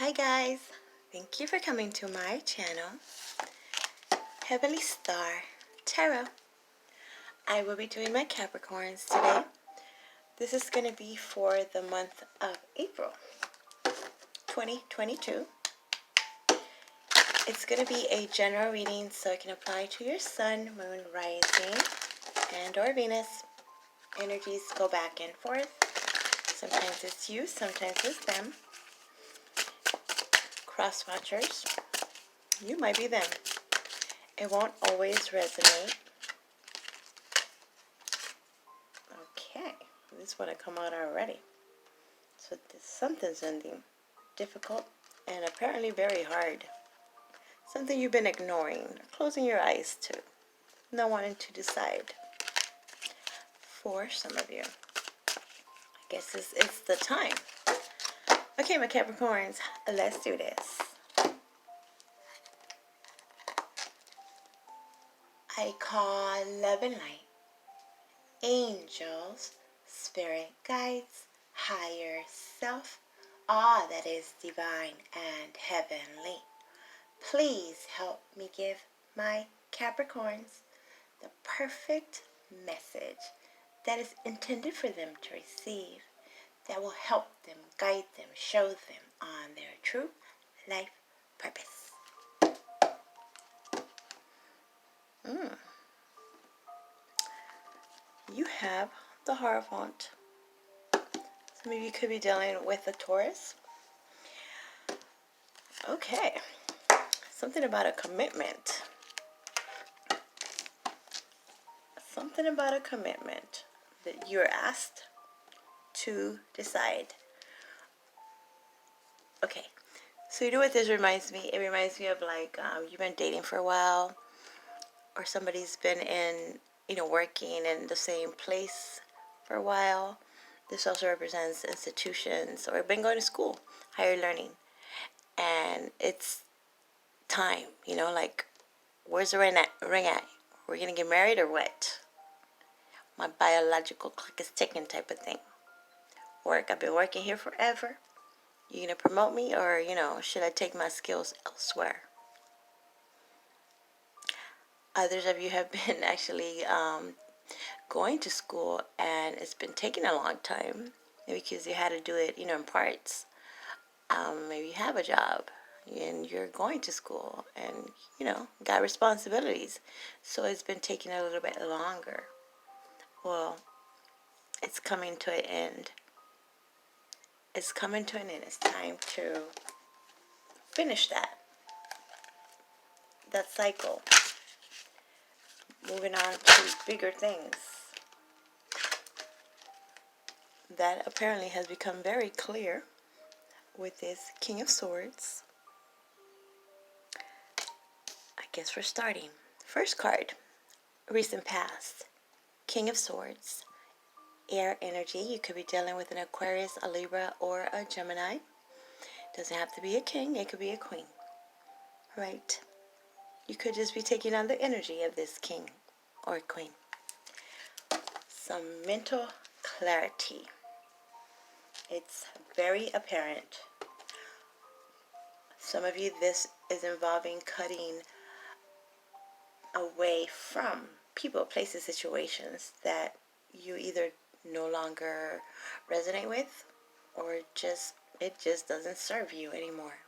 Hi guys, thank you for coming to my channel, Heavenly Star Tarot. I will be doing my Capricorns today. This is going to be for the month of April 2022. It's going to be a general reading so it can apply to your sun, moon, rising, and or Venus. Energies go back and forth. Sometimes it's you, sometimes it's them. Cross watchers, you might be them. It won't always resonate. Okay, this one had come out already. So something's ending difficult and apparently very hard. Something you've been ignoring, closing your eyes to, not wanting to decide. For some of you, I guess it's the time. Okay, my Capricorns, let's do this. I call love and light, angels, spirit guides, higher self, all that is divine and heavenly. Please help me give my Capricorns the perfect message that is intended for them to receive, that will help them, guide them, show them on their true life purpose. You have the Hierophant. Some of you could be dealing with a Taurus. Okay. Something about a commitment. Something about a commitment that you're asked to decide. Okay. So you know what this reminds me? It reminds me of like you've been dating for a while, or somebody's been in, working in the same place for a while. This also represents institutions or been going to school, higher learning. And it's time, like, where's the ring at? We're going to get married or what? My biological clock is ticking type of thing. Work, I've been working here forever. You going to promote me or, should I take my skills elsewhere? Others of you have been actually going to school and it's been taking a long time because you had to do it, in parts. Maybe you have a job and you're going to school and, got responsibilities. So it's been taking a little bit longer. Well, it's coming to an end. It's coming to an end. It's time to finish that cycle. Moving on to bigger things. That apparently has become very clear with this King of Swords. I guess we're starting. First card, recent past. King of Swords. Air energy. You could be dealing with an Aquarius, a Libra, or a Gemini. Doesn't have to be a king. It could be a queen. Right? You could just be taking on the energy of this king or queen. Some mental clarity. It's very apparent. Some of you, this is involving cutting away from people, places, situations that you either no longer resonate with or it just doesn't serve you anymore.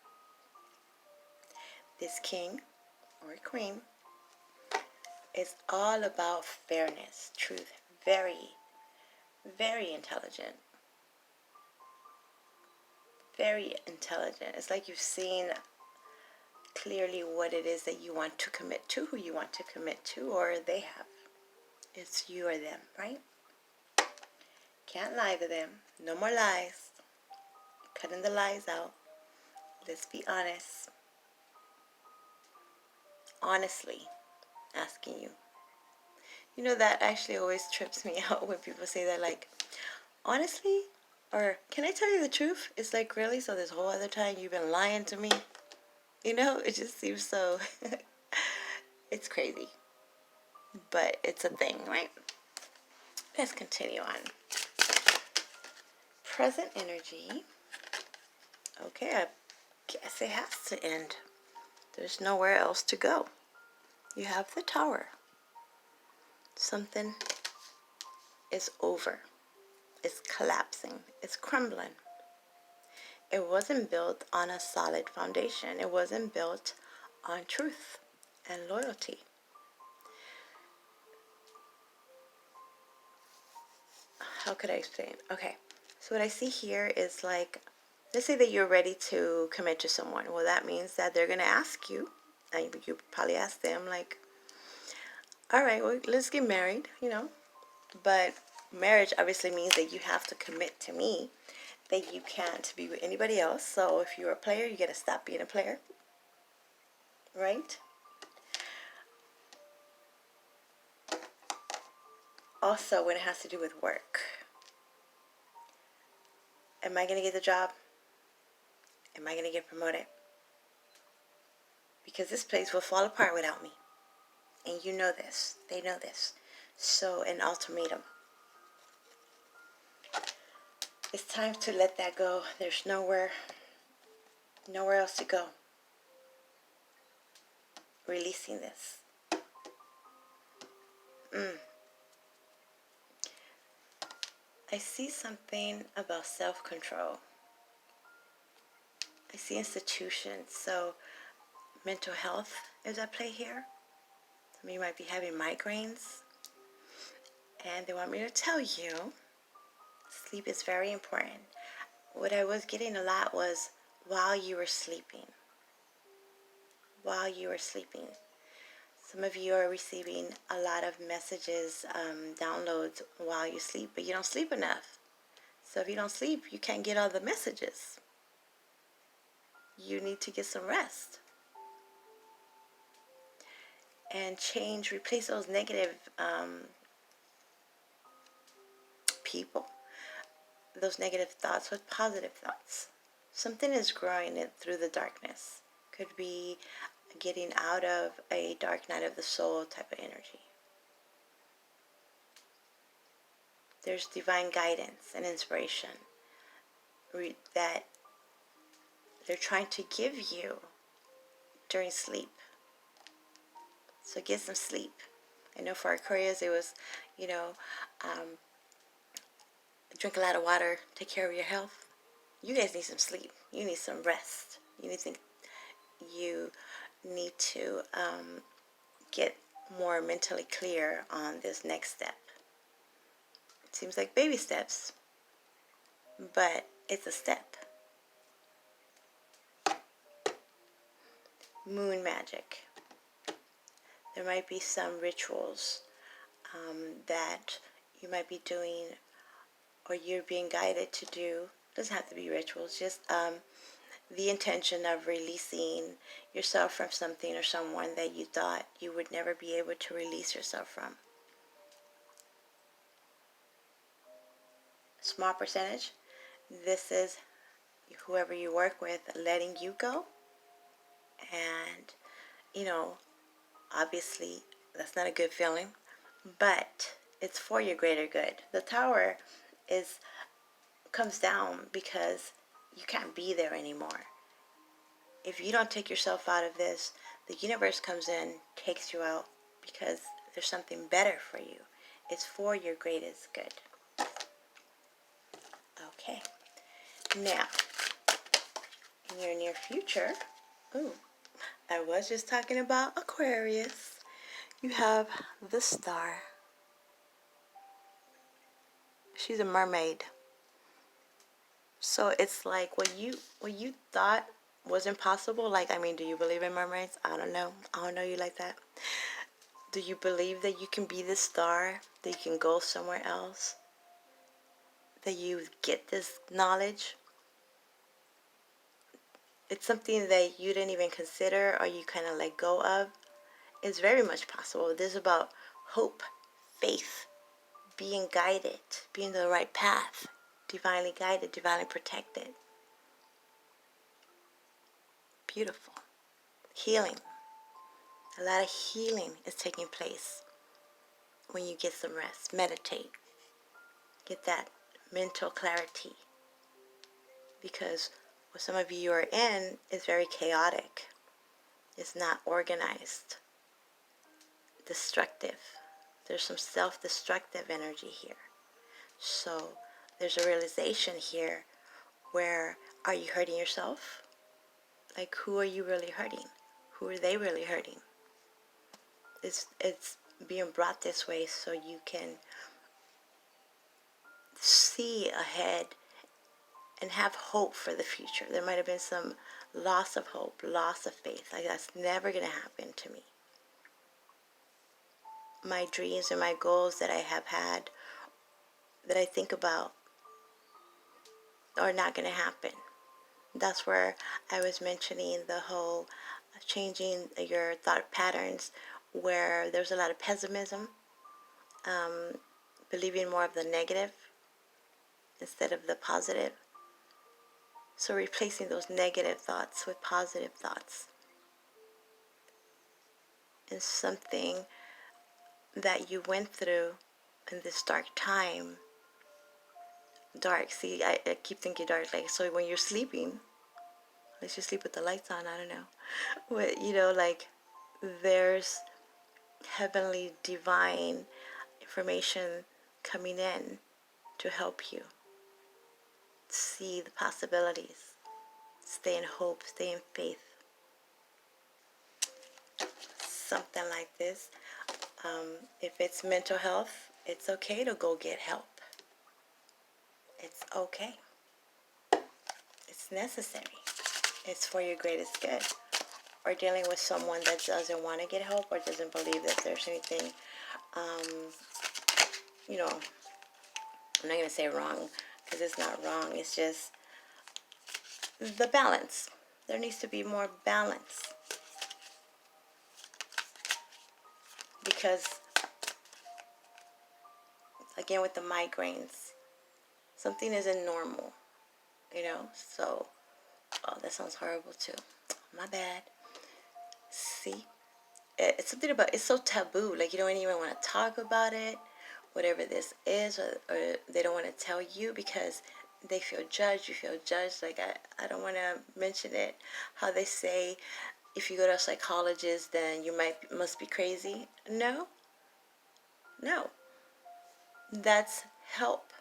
This king or queen is all about fairness, truth. Very, very intelligent. Very intelligent. It's like you've seen clearly what it is that you want to commit to, who you want to commit to, or they have. It's you or them, right? Can't lie to them. No more lies. Cutting the lies out. Let's be honest. Honestly asking you. That actually always trips me out when people say that, like, honestly, or can I tell you the truth? It's like, really? So this whole other time you've been lying to me? It just seems so, it's crazy. But it's a thing, right? Let's continue on. Present energy. Okay, Guess it has to end. There's nowhere else to go. You have the Tower. Something is over. It's collapsing. It's crumbling. It wasn't built on a solid foundation. It wasn't built on truth and loyalty. How could I explain? Okay, so what I see here is like, let's say that you're ready to commit to someone. Well, that means that they're going to ask you, and you probably ask them, like, all right, well, let's get married, you know. But marriage obviously means that you have to commit to me, that you can't be with anybody else. So if you're a player, you got to stop being a player, right? Also, when it has to do with work, am I going to get the job? Am I going to get promoted? Because this place will fall apart without me. And you know this. They know this. So, an ultimatum. It's time to let that go. There's nowhere else to go. Releasing this. I see something about self-control. I see institutions. So, mental health is at play here. Some of you might be having migraines. And they want me to tell you, sleep is very important. What I was getting a lot was while you were sleeping. While you were sleeping. Some of you are receiving a lot of messages, downloads while you sleep, but you don't sleep enough. So if you don't sleep, you can't get all the messages. You need to get some rest. And replace those negative people, those negative thoughts with positive thoughts. Something is growing through the darkness. Could be getting out of a dark night of the soul type of energy. There's divine guidance and inspiration that they're trying to give you during sleep. So get some sleep. I know for Aquarius it was, drink a lot of water, take care of your health. You guys need some sleep. You need some rest. You need to get more mentally clear on this next step. It seems like baby steps, but it's a step. Moon magic. There might be some rituals that you might be doing or you're being guided to do. It doesn't have to be rituals, just the intention of releasing yourself from something or someone that you thought you would never be able to release yourself from. Small percentage. This is whoever you work with letting you go. And, obviously that's not a good feeling, but it's for your greater good. The Tower comes down because you can't be there anymore. If you don't take yourself out of this, the universe comes in, takes you out, because there's something better for you. It's for your greatest good. Okay. Now, in your near future, I was just talking about Aquarius. You have the Star. She's a mermaid. So it's like what you thought was impossible. Like, do you believe in mermaids? I don't know. I don't know you like that. Do you believe that you can be the star? That you can go somewhere else? That you get this knowledge? It's something that you didn't even consider or you kind of let go of. It's very much possible. This is about hope, faith, being guided, being on the right path, divinely guided, divinely protected. Beautiful. Healing. A lot of healing is taking place when you get some rest. Meditate. Get that mental clarity. Because what some of you are in is very chaotic. It's not organized, destructive. There's some self-destructive energy here. So there's a realization here where, are you hurting yourself? Like, who are you really hurting? Who are they really hurting? It's being brought this way so you can see ahead and have hope for the future. There might have been some loss of hope, loss of faith. Like, that's never going to happen to me. My dreams and my goals that I have had, that I think about, are not going to happen. That's where I was mentioning the whole changing your thought patterns, where there's a lot of pessimism, believing more of the negative instead of the positive. So replacing those negative thoughts with positive thoughts is something that you went through in this dark time. Dark, see, I keep thinking dark, like, so when you're sleeping, unless you sleep with the lights on, I don't know. But, you know, like, there's heavenly, divine information coming in to help you see the possibilities. Stay in hope, stay in faith. Something like this. If it's mental health, it's okay to go get help. It's okay. It's necessary. It's for your greatest good. Or dealing with someone that doesn't want to get help or doesn't believe that there's anything, you know, I'm not going to say wrong, because it's not wrong. It's just the balance. There needs to be more balance. Because, again, with the migraines, something isn't normal, you know? So, oh, that sounds horrible too. My bad. See? It's something about, it's so taboo. Like, you don't even want to talk about it, whatever this is, or they don't want to tell you because they feel judged. You feel judged. Like, I don't want to mention it. How they say, if you go to a psychologist, then you must be crazy. No. No. That's help.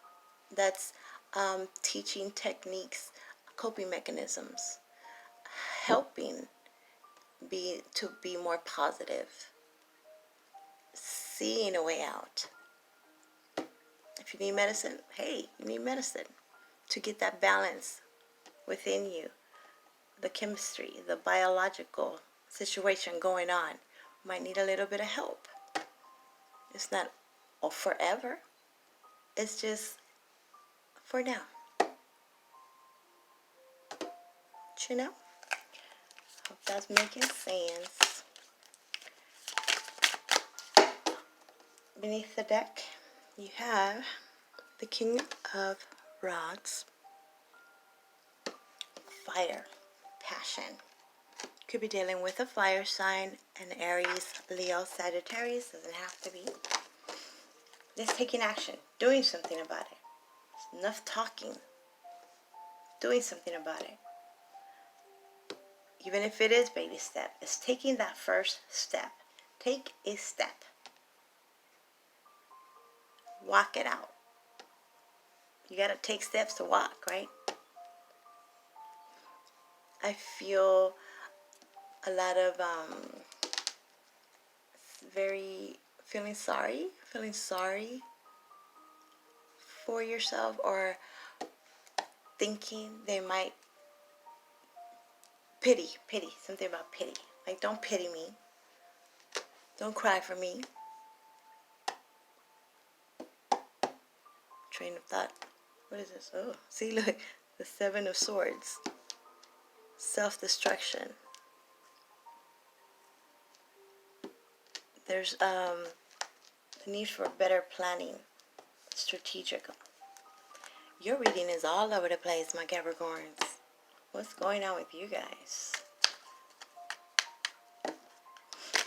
That's teaching techniques, coping mechanisms, helping to be more positive, seeing a way out. If you need medicine, hey, you need medicine to get that balance within you, the chemistry, the biological situation going on. Might need a little bit of help. It's not forever. It's just for now. You know? Hope that's making sense. Beneath the deck, you have the King of Rods. Fire, passion. Could be dealing with a fire sign, an Aries, Leo, Sagittarius. Doesn't have to be. Just taking action, doing something about it. It's enough talking. Doing something about it. Even if it is baby step, it's taking that first step. Take a step. Walk it out. You got to take steps to walk, right? I feel a lot of feeling sorry for yourself, or thinking they might pity, something about pity. Like, don't pity me. Don't cry for me. Train of thought. What is this? Oh, see, look, the Seven of Swords. Self-destruction. There's the need for better planning, strategic. Your reading is all over the place, my Capricorns. What's going on with you guys?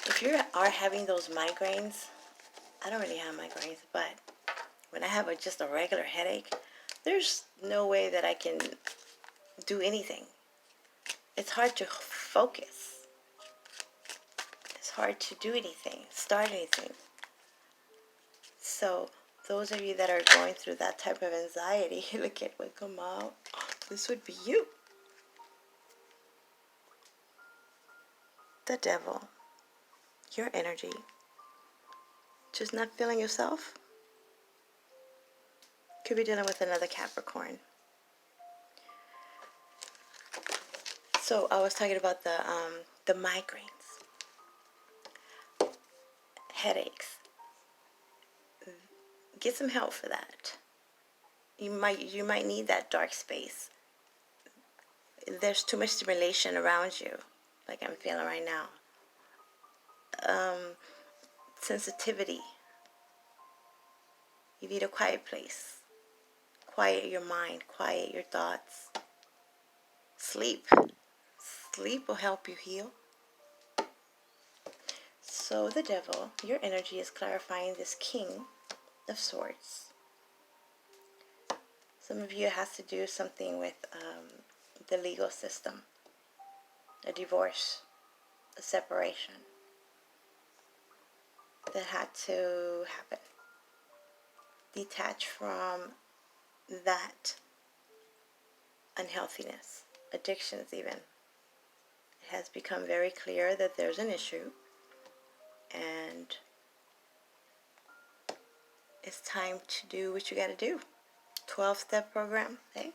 If you are having those migraines, I don't really have migraines, but when I have just a regular headache, there's no way that I can do anything. it's hard to focus. It's hard to do anything, start anything. So those of you that are going through that type of anxiety, look at what come out. This would be you. The devil. Your energy. Just not feeling yourself. Could be dealing with another Capricorn. So I was talking about the migraines, headaches. Get some help for that. You might need that dark space. There's too much stimulation around you, like I'm feeling right now. Sensitivity. You need a quiet place. Quiet your mind, quiet your thoughts. Sleep. Sleep will help you heal. So the devil, your energy is clarifying this King of Swords. Some of you has to do something with the legal system. A divorce, a separation. That had to happen. Detach from that unhealthiness, addictions even. It has become very clear that there's an issue, and it's time to do what you got to do. 12-step program, hey?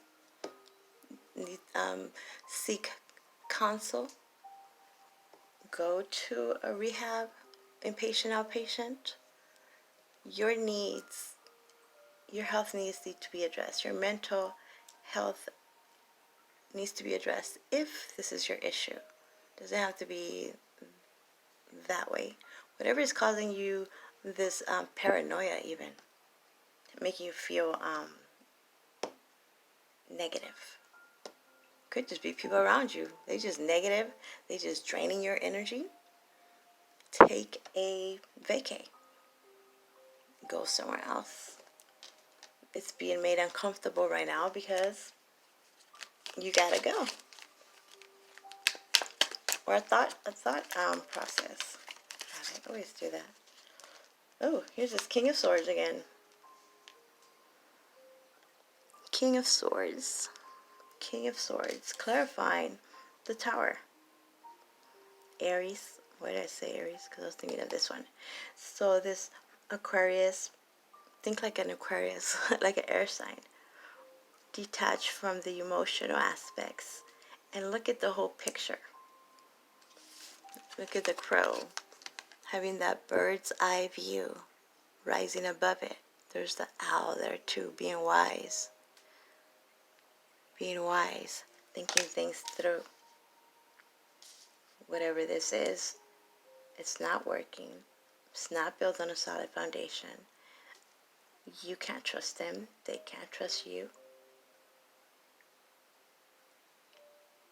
Seek counsel. Go to a rehab, inpatient, outpatient. Your needs, your health needs need to be addressed. Your mental health needs to be addressed if this is your issue. Doesn't have to be that way. Whatever is causing you this paranoia even, making you feel negative. Could just be people around you. They just negative. They just draining your energy. Take a vacay. Go somewhere else. It's being made uncomfortable right now because you gotta go. Or a thought process. God, I always do that. Oh, here's this King of Swords again. King of Swords. King of Swords. Clarifying the Tower. Aries. Why did I say Aries? Because I was thinking of this one. So this Aquarius, think like an Aquarius, like an air sign. Detach from the emotional aspects and look at the whole picture. Look at the crow having that bird's eye view rising above it. There's the owl there too, being wise. Being wise, thinking things through. Whatever this is, it's not working. It's not built on a solid foundation. You can't trust them. They can't trust you.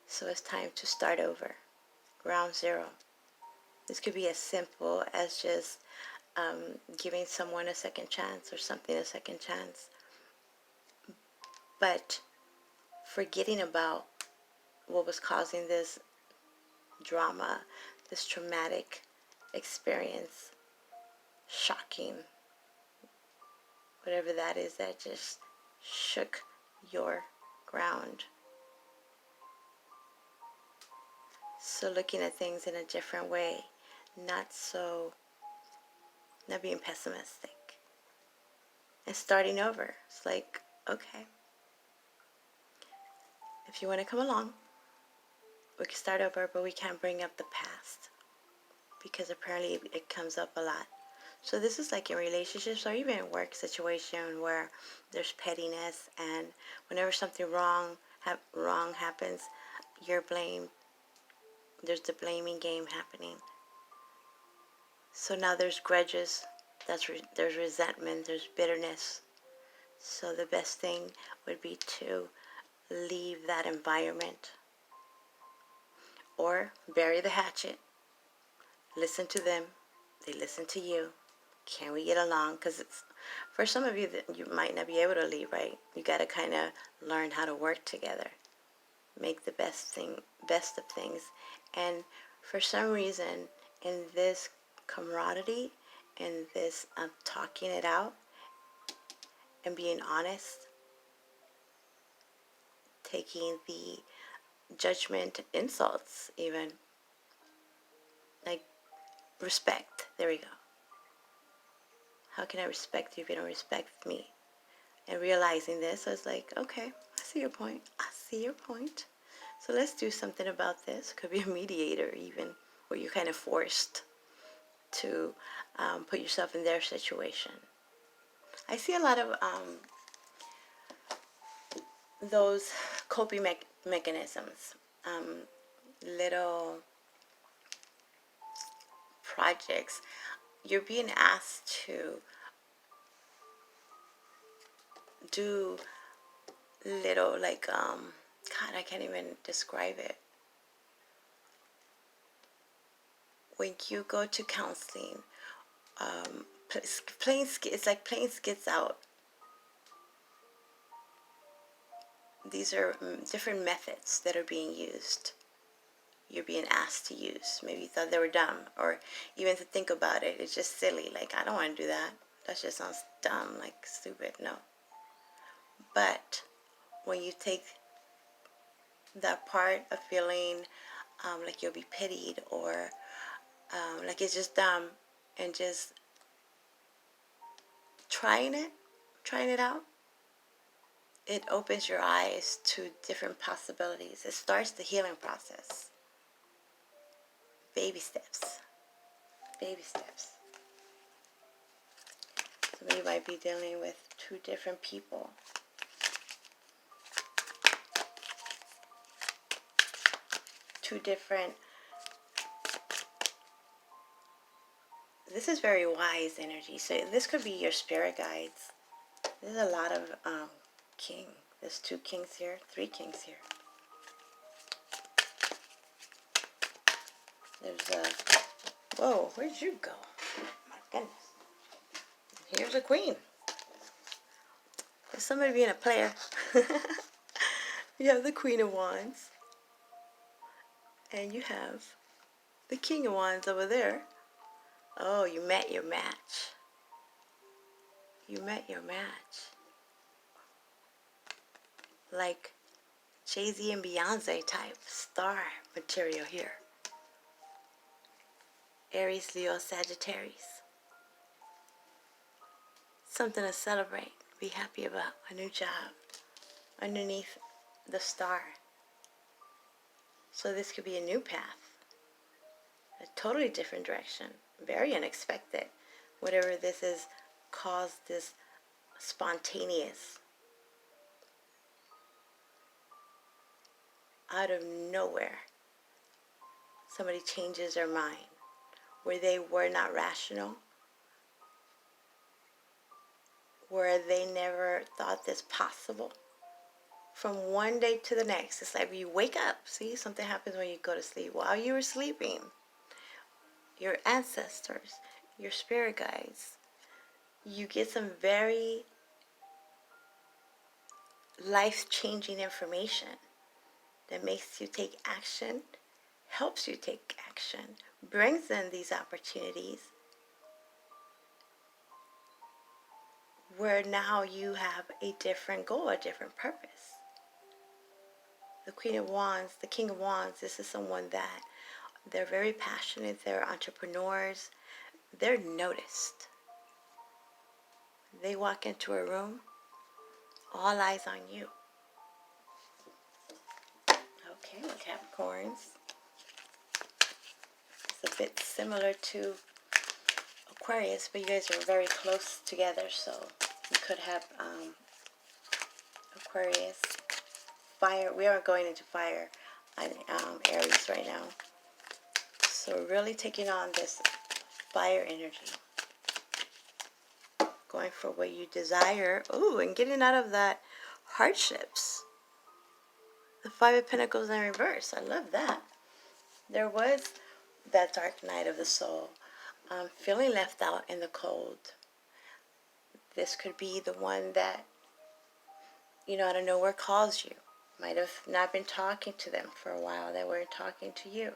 So it's time to start over. Ground zero. This could be as simple as just giving someone a second chance or something a second chance. But forgetting about what was causing this drama, this traumatic experience, shocking, whatever that is that just shook your ground. So looking at things in a different way, not being pessimistic, and starting over. It's like, okay, if you want to come along, we can start over, but we can't bring up the past because apparently it comes up a lot. So this is like in relationships or even in work situation where there's pettiness, and whenever something wrong happens, you're blamed. There's the blaming game happening. So now there's grudges, there's resentment, there's bitterness. So the best thing would be to leave that environment or bury the hatchet. Listen to them. They listen to you. Can we get along? Because it's for some of you that you might not be able to leave, right? You got to kind of learn how to work together. make the best of things. And for some reason, in this camaraderie, in this talking it out and being honest, taking the judgment, insults even, like respect, there we go. How can I respect you if you don't respect me? And realizing this, I was like, okay, I see your point. I see your point. So let's do something about this. Could be a mediator even, where you're kind of forced to put yourself in their situation. I see a lot of those coping mechanisms, little projects. You're being asked to do little, like, God, I can't even describe it. When you go to counseling, it's like playing skits out. These are different methods that are being used. You're being asked to use. Maybe you thought they were dumb, or even to think about it, it's just silly. Like, I don't want to do that. That just sounds dumb, like stupid. No. But when you take that part of feeling like you'll be pitied, or like it's just dumb, and just trying it out, it opens your eyes to different possibilities. It starts the healing process. Baby steps. Baby steps. So you might be dealing with two different people. Two different... This is very wise energy. So this could be your spirit guides. There's a lot of king. There's 2 kings here, 3 kings here. There's a... Whoa, where'd you go? My goodness. Here's a queen. There's somebody being a player. You have the Queen of Wands. And you have the King of Wands over there. Oh, you met your match. You met your match. Like Jay-Z and Beyonce type star material here. Aries, Leo, Sagittarius. Something to celebrate, be happy about, a new job underneath the star. So this could be a new path, a totally different direction, very unexpected. Whatever this is caused this spontaneous, out of nowhere, somebody changes their mind, where they were not rational, where they never thought this possible. From one day to the next, it's like you wake up. See, something happens when you go to sleep. While you were sleeping, your ancestors, your spirit guides, you get some very life-changing information that makes you take action, helps you take action, brings in these opportunities, where now you have a different goal, a different purpose. The Queen of Wands, the King of Wands, this is someone that they're very passionate, they're entrepreneurs, they're noticed. They walk into a room, all eyes on you. Okay, Capricorns. It's a bit similar to Aquarius, but you guys are very close together, so you could have Aquarius. Fire, we are going into fire on Aries right now. So really taking on this fire energy. Going for what you desire. Ooh, and getting out of that hardships. The 5 of Pentacles in reverse. I love that. There was that dark night of the soul. Feeling left out in the cold. This could be the one that, out of nowhere calls you. Might have not been talking to them for a while. They weren't talking to you.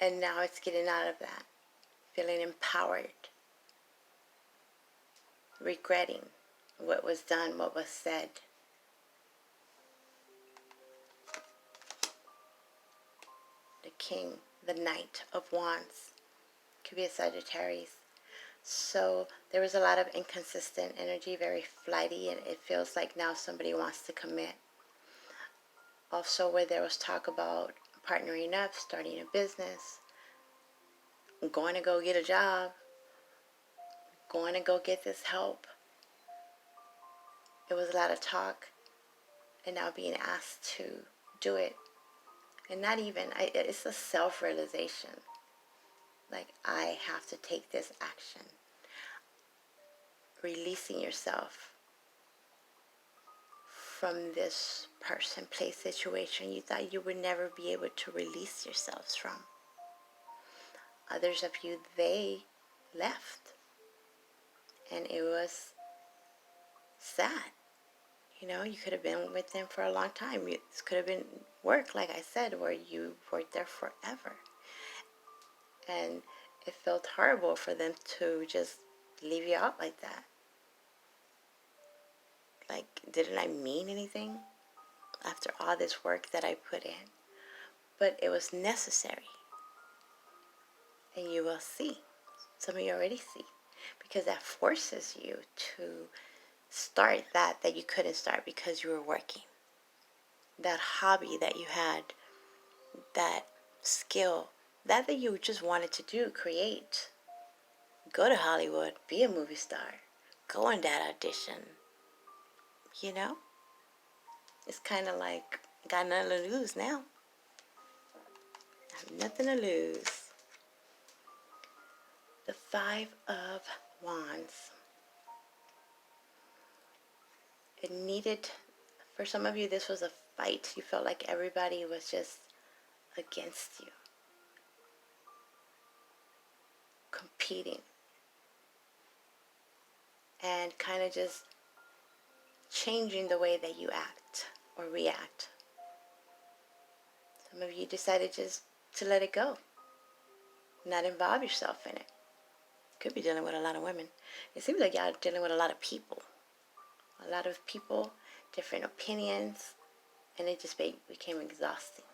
And now it's getting out of that. Feeling empowered. Regretting what was done, what was said. The King, the Knight of Wands. Could be a Sagittarius. So there was a lot of inconsistent energy, very flighty, and it feels like now somebody wants to commit. Also, where there was talk about partnering up, starting a business, going to go get a job, going to go get this help. It was a lot of talk, and now being asked to do it. And not even, it's a self-realization. Like, I have to take this action. Releasing yourself from this person, place, situation you thought you would never be able to release yourselves from. Others of you, they left. And it was sad. You know, you could have been with them for a long time. This could have been work, like I said, where you worked there forever. And it felt horrible for them to just leave you out like that. Like, didn't I mean anything after all this work that I put in? But it was necessary. And you will see. Some of you already see. Because that forces you to start that you couldn't start because you were working. That hobby that you had, that skill, that you just wanted to do, create. Go to Hollywood, be a movie star, go on that audition. You know? It's kind of like, got nothing to lose now. I have nothing to lose. The Five of Wands. It needed, for some of you, this was a fight. You felt like everybody was just against you. Competing. And kind of just changing the way that you act or react. Some of you decided just to let it go. Not involve yourself in it. Could be dealing with a lot of women. It seems like y'all are dealing with a lot of people. A lot of people, different opinions, and it just became exhausting.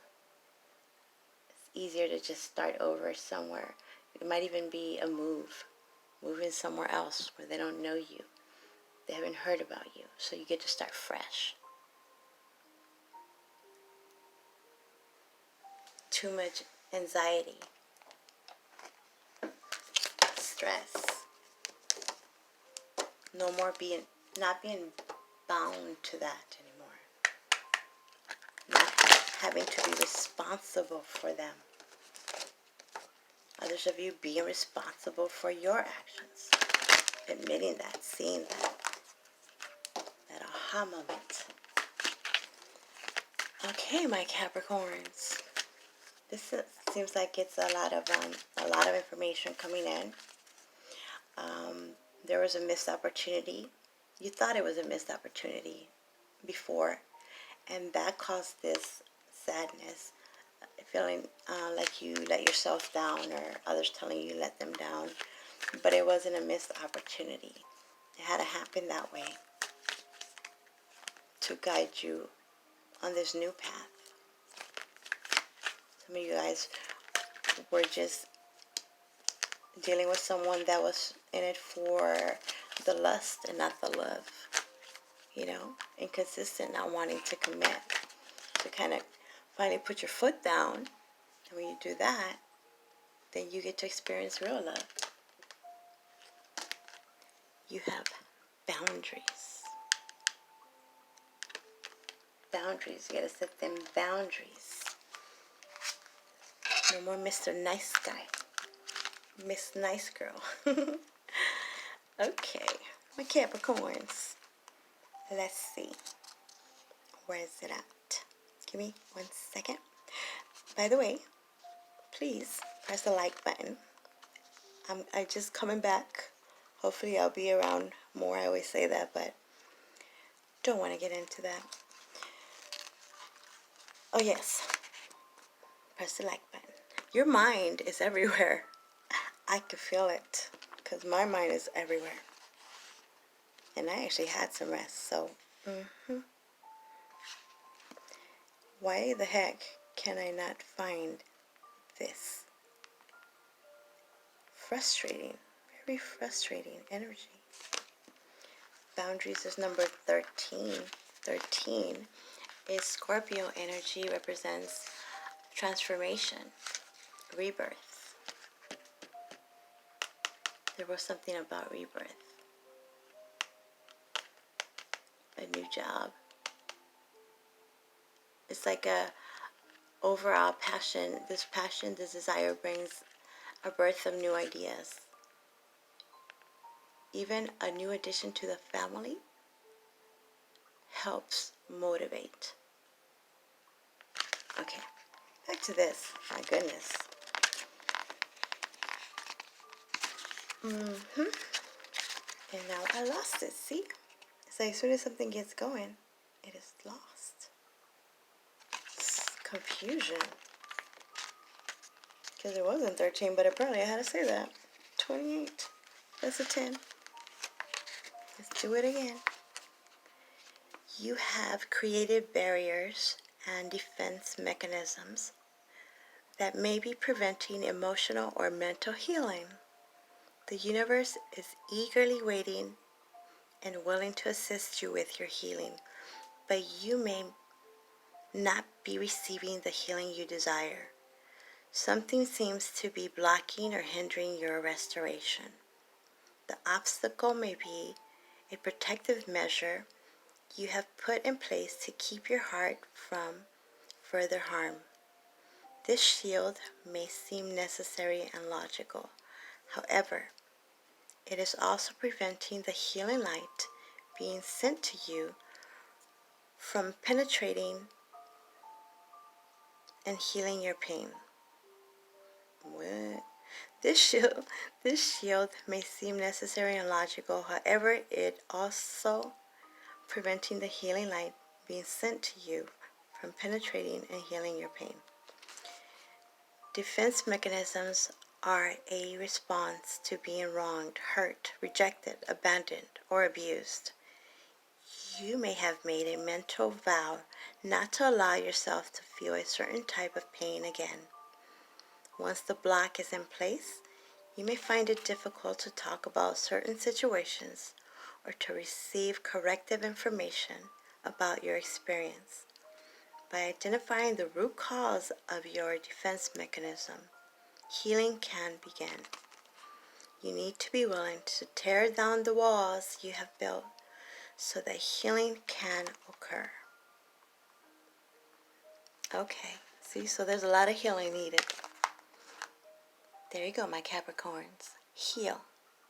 It's easier to just start over somewhere. It might even be a move. Moving somewhere else where they don't know you. They haven't heard about you, so you get to start fresh. Too much anxiety, stress. No more not being bound to that anymore. Not having to be responsible for them. Others of you being responsible for your actions. Admitting that, seeing that. That aha moment. Okay, my Capricorns. Seems like it's a lot of information coming in. There was a missed opportunity. You thought it was a missed opportunity before, and that caused this sadness, feeling like you let yourself down, or others telling you let them down. But it wasn't a missed opportunity. It had to happen that way to guide you on this new path. Some of you guys were just dealing with someone that was in it for the lust and not the love. You know, inconsistent, not wanting to commit. To kind of finally put your foot down. And when you do that, then you get to experience real love. You have boundaries. Boundaries. You got to set them boundaries. No more Mr. Nice Guy. Miss Nice Girl. Okay. My Capricorns. Let's see. Where is it at? Give me 1 second. By the way, please press the like button. I'm just coming back. Hopefully I'll be around more. I always say that, but Don't want to get into that. Oh yes, press the like button. Your mind is everywhere. I can feel it because my mind is everywhere. And I actually had some rest, so why the heck can I not find this? Frustrating, very frustrating energy. Boundaries is number 13. 13 is Scorpio energy, represents transformation, rebirth. There was something about rebirth. A new job. It's like a overall passion. This passion, this desire brings a birth of new ideas. Even a new addition to the family helps motivate. Okay, back to this. My goodness. And now I lost it. See? It's like as soon as something gets going, it is lost. It's confusion. Because it wasn't 13, but apparently I had to say that. 28. That's a 10. Let's do it again. You have created barriers and defense mechanisms that may be preventing emotional or mental healing. The universe is eagerly waiting and willing to assist you with your healing, but you may not be receiving the healing you desire. Something seems to be blocking or hindering your restoration. The obstacle may be a protective measure you have put in place to keep your heart from further harm. This shield may seem necessary and logical. However, it is also preventing the healing light being sent to you from penetrating and healing your pain. What? This shield may seem necessary and logical. However, it also preventing the healing light being sent to you from penetrating and healing your pain. Defense mechanisms are a response to being wronged, hurt, rejected, abandoned, or abused. You may have made a mental vow not to allow yourself to feel a certain type of pain again. Once the block is in place, you may find it difficult to talk about certain situations or to receive corrective information about your experience. By identifying the root cause of your defense mechanism, healing can begin. You need to be willing to tear down the walls you have built so that healing can occur. Okay, see, so there's a lot of healing needed. There you go, my Capricorns. Heal.